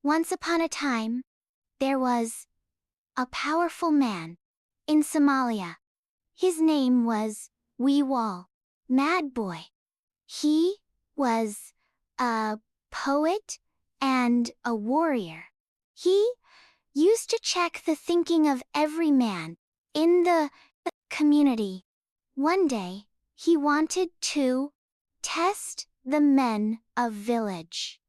Once upon a time, there was a powerful man in Somalia. His name was Wee-Waal, Mad Boy. He was a poet and a warrior. He used to check the thinking of every man in the community. One day, he wanted to test the men of village.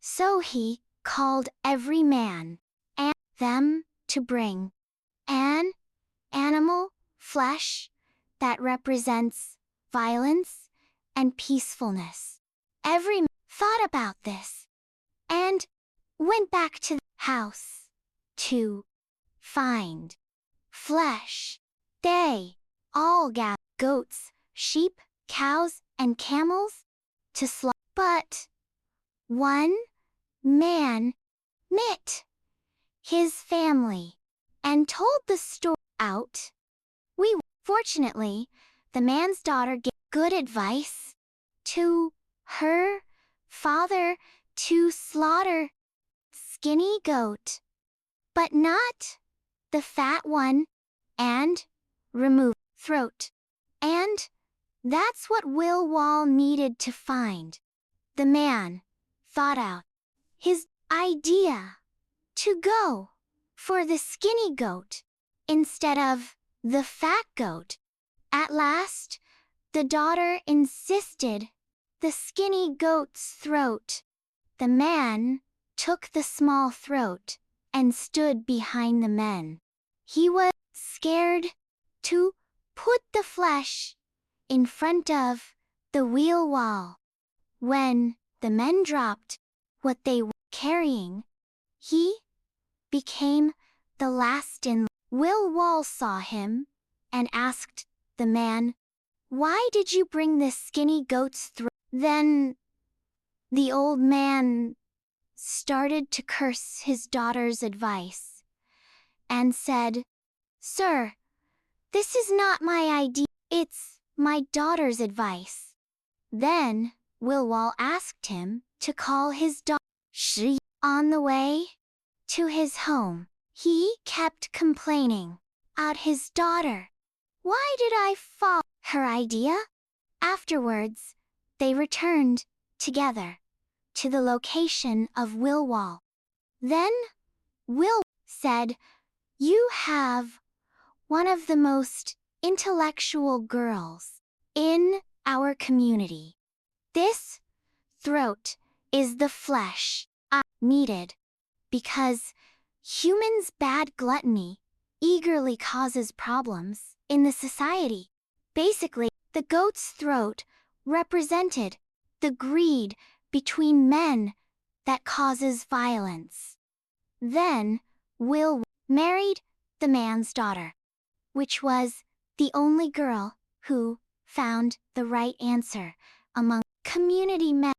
So he called every man and them to bring an animal flesh that represents violence and peacefulness. Every man thought about this and went back to the house to find flesh. They all gathered goats, sheep, cows, and camels to slaughter. But one man met his family and told the story out. Fortunately, the man's daughter gave good advice to her father to slaughter skinny goat, but not the fat one, and remove throat. And that's what Wee-Waal needed to find. The man thought out his idea to go for the skinny goat instead of the fat goat. At last, the daughter insisted the skinny goat's throat. The man took the small throat and stood behind the men. He was scared to put the flesh in front of the Wee-Waal. When the men dropped what they were carrying, he became the last in. Wee-Waal saw him and asked the man, "Why did you bring this skinny goat's throat?" Then the old man started to curse his daughter's advice and said, "Sir, this is not my idea, it's my daughter's advice." Then Wee-Waal asked him to call his daughter. On the way to his home, he kept complaining about his daughter. "Why did I follow her idea?" Afterwards, they returned together to the location of Wee-Waal. Then Will said, "You have one of the most intellectual girls in our community. This throat is the flesh I needed, because humans' bad gluttony eagerly causes problems in the society." Basically, the goat's throat represented the greed between men that causes violence. Then Will married the man's daughter, which was the only girl who found the right answer among community men.